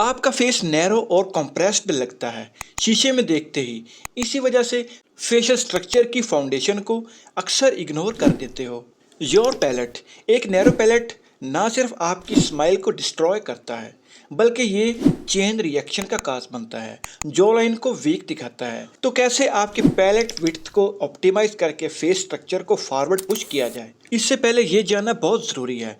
आपका face narrow और compressed लगता है शीशे में देखते ही। इसी वजह से फेशियल स्ट्रक्चर की फाउंडेशन को अक्सर इग्नोर कर देते हो। योर पैलेट, एक नैरो पैलेट ना सिर्फ आपकी स्माइल को डिस्ट्रॉय करता है बल्कि ये चेन रिएक्शन का काज बनता है, जॉ लाइन को वीक दिखाता है। तो कैसे आपके पैलेट विड्थ को ऑप्टिमाइज करके फेस स्ट्रक्चर को फॉरवर्ड पुश किया जाए, इससे पहले ये जानना बहुत ज़रूरी है।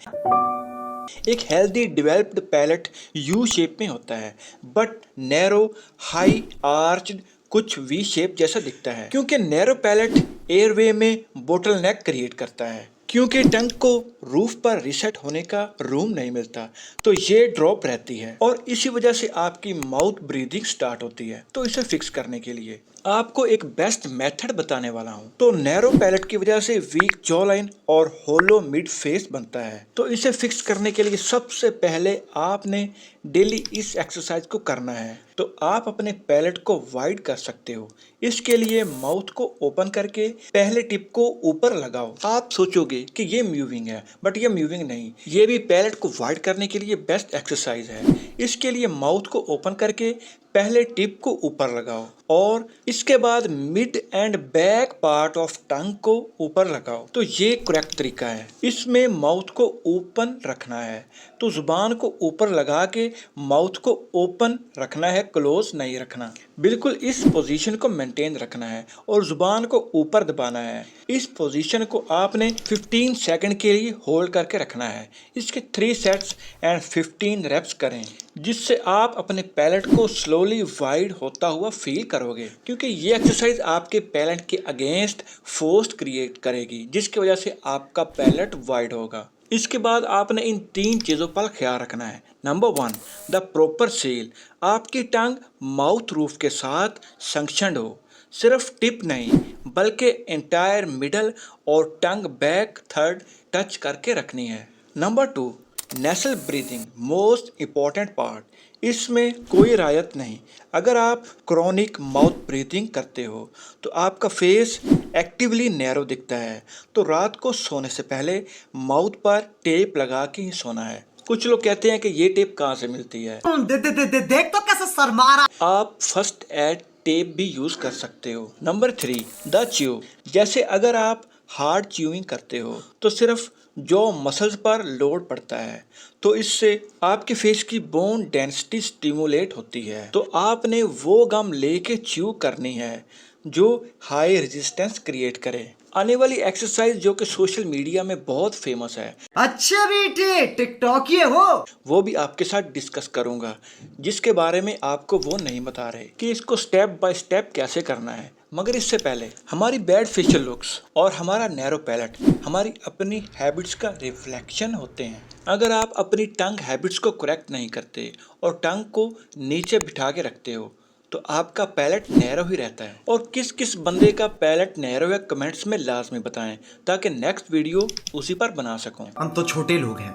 एक healthy developed palate U shape में होता है बट नैरो हाई आर्च्ड कुछ वी शेप जैसा दिखता है, क्योंकि नैरो पैलेट एयरवे में बोटलनेक क्रिएट करता है। क्योंकि टंग को रूफ पर रिसेट होने का रूम नहीं मिलता तो ये ड्रॉप रहती है और इसी वजह से आपकी माउथ ब्रीदिंग स्टार्ट होती है। तो इसे फिक्स करने के लिए आपको एक बेस्ट मेथड बताने वाला हूँ। तो नैरो पैलेट की वजह से वीक जॉ लाइन और होलो मिड फेस बनता है। तो इसे फिक्स करने के लिए सबसे पहले आपने डेली इस एक्सरसाइज को करना है। तो आप अपने पैलेट को वाइड कर सकते हो। इसके लिए माउथ को ओपन करके पहले टिप को ऊपर लगाओ। आप सोचोगे कि ये मूविंग है बट ये मूविंग नहीं, ये भी पैलेट को वाइड करने के लिए बेस्ट एक्सरसाइज है। इसके लिए माउथ को ओपन करके पहले टिप को ऊपर लगाओ और इसके बाद mid and back part of tongue को ऊपर लगाओ। तो ये करेक्ट तरीका है। इसमें माउथ को ओपन रखना है, तो जुबान को ऊपर लगा के माउथ को ओपन रखना है, क्लोज नहीं रखना। बिल्कुल इस पोजीशन को मेंटेन रखना है और जुबान को ऊपर दबाना है। इस पोजीशन को आपने 15 सेकंड के लिए होल्ड करके रखना है। इसके 3 सेट्स एंड 15 रेप्स करें, जिससे आप अपने पैलेट को स्लोली वाइड होता हुआ फील करोगे, क्योंकि ये एक्सरसाइज आपके पैलेट के अगेंस्ट फोर्स क्रिएट करेगी, जिसकी वजह से आपका पैलेट वाइड होगा। इसके बाद आपने इन 3 चीज़ों पर ख्याल रखना है। Number 1, the proper seal. आपकी टंग माउथ रूफ के साथ संक्शनड हो, सिर्फ टिप नहीं बल्कि एंटायर मिडल और टंग बैक थर्ड टच करके रखनी है। नंबर 2, नेसल ब्रीथिंग, मोस्ट इम्पॉर्टेंट पार्ट। इसमें कोई रायत नहीं। अगर आप क्रॉनिक माउथ ब्रीथिंग करते हो तो आपका फेस एक्टिवली नैरो दिखता है। तो रात को सोने से पहले माउथ पर टेप लगा के ही सोना है। कुछ लोग कहते हैं कि ये टेप कहाँ से मिलती है। देख तो कैसे शर्मा रहा। आप फर्स्ट एड टेप भी यूज कर सकते हो। Number 3, the chew. जैसे अगर आप हार्ड च्यूइंग करते हो तो सिर्फ जो मसल्स पर लोड पड़ता है, तो इससे आपके फेस की बोन डेंसिटी स्टिमुलेट होती है। तो आपने वो गम लेके च्यू करनी है जो हाई रेजिस्टेंस क्रिएट करे। आने वाली एक्सरसाइज जो कि सोशल मीडिया में बहुत फेमस है, अच्छा बेटे टिकटॉकिए हो, वो भी आपके साथ डिस्कस करूंगा, जिसके बारे में आपको वो नहीं बता रहे कि इसको स्टेप बाय स्टेप कैसे करना है। मगर इससे पहले हमारी बैड फेशियल लुक्स और हमारा नैरो पैलेट हमारी अपनी हैबिट्स का रिफ्लेक्शन होते हैं। अगर आप अपनी टंग हैबिट्स को करेक्ट नहीं करते और टंग को नीचे बिठा के रखते हो तो आपका पैलेट नैरो ही रहता है। और किस किस बंदे का पैलेट नैरो है कमेंट्स में लाजमी बताएं, ताकि नेक्स्ट वीडियो उसी पर बना सकूं। हम तो छोटे लोग हैं,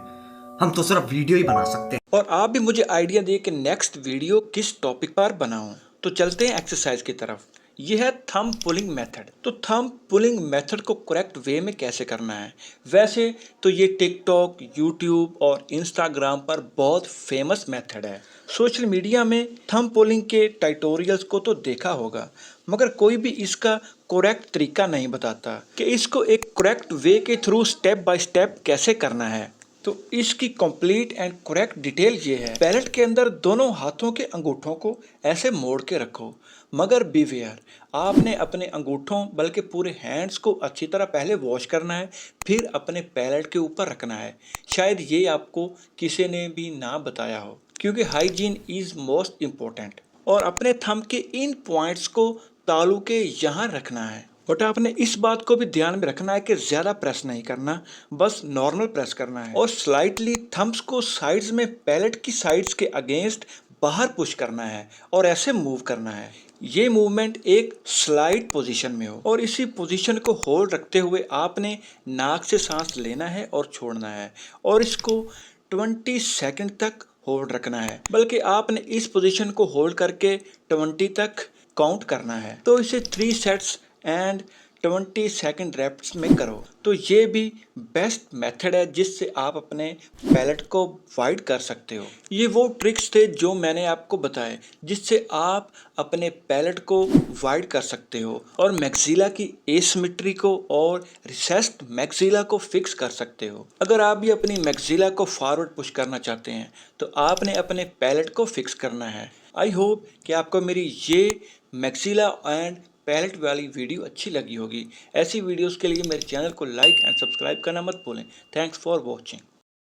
हम तो सिर्फ वीडियो ही बना सकते हैं। और आप भी मुझे आइडिया दिए कि नेक्स्ट वीडियो किस टॉपिक पर बनाऊं। तो चलते हैं एक्सरसाइज की तरफ। यह है थंब पुलिंग मेथड। तो थंब पुलिंग मेथड को करेक्ट वे में कैसे करना है, वैसे तो ये टिकटॉक, यूट्यूब और इंस्टाग्राम पर बहुत फेमस मेथड है। सोशल मीडिया में थंब पुलिंग के ट्यूटोरियल्स को तो देखा होगा, मगर कोई भी इसका करेक्ट तरीका नहीं बताता कि इसको एक करेक्ट वे के थ्रू स्टेप बाय स्टेप कैसे करना है। तो इसकी कंप्लीट एंड करेक्ट डिटेल ये है। पैलेट के अंदर दोनों हाथों के अंगूठों को ऐसे मोड़ के रखो, मगर बीवेयर, आपने अपने अंगूठों बल्कि पूरे हैंड्स को अच्छी तरह पहले वॉश करना है, फिर अपने पैलेट के ऊपर रखना है। शायद ये आपको किसी ने भी ना बताया हो, क्योंकि हाइजीन इज मोस्ट इम्पोर्टेंट। और अपने थंब के इन पॉइंट्स को तालू के यहाँ रखना है। बट आपने इस बात को भी ध्यान में रखना है कि ज़्यादा प्रेस नहीं करना, बस नॉर्मल प्रेस करना है। और स्लाइटली थंब्स को साइड्स में पैलेट की साइड्स के अगेंस्ट बाहर पुश करना है और ऐसे मूव करना है। ये मूवमेंट एक स्लाइड पोजीशन में हो और इसी पोजीशन को होल्ड रखते हुए आपने नाक से सांस लेना है और छोड़ना है और इसको 20 सेकंड तक होल्ड रखना है। बल्कि आपने इस पोजीशन को होल्ड करके 20 तक काउंट करना है। तो इसे 3 सेट्स एंड 20 सेकंड रेप्स में करो। तो ये भी बेस्ट मेथड है जिससे आप अपने पैलेट को वाइड कर सकते हो। ये वो ट्रिक्स थे जो मैंने आपको बताए जिससे आप अपने पैलेट को वाइड कर सकते हो और मैक्सिला की एसिमेट्री को और रिसेस्ड मैक्सिला को फिक्स कर सकते हो। अगर आप भी अपनी मैक्सिला को फॉरवर्ड पुश करना चाहते हैं तो आपने अपने पैलेट को फिक्स करना है। आई होप कि आपको मेरी ये मैक्सिला एंड पैलेट वाली वीडियो अच्छी लगी होगी। ऐसी वीडियोस के लिए मेरे चैनल को लाइक एंड सब्सक्राइब करना मत भूलें। Thanks for watching.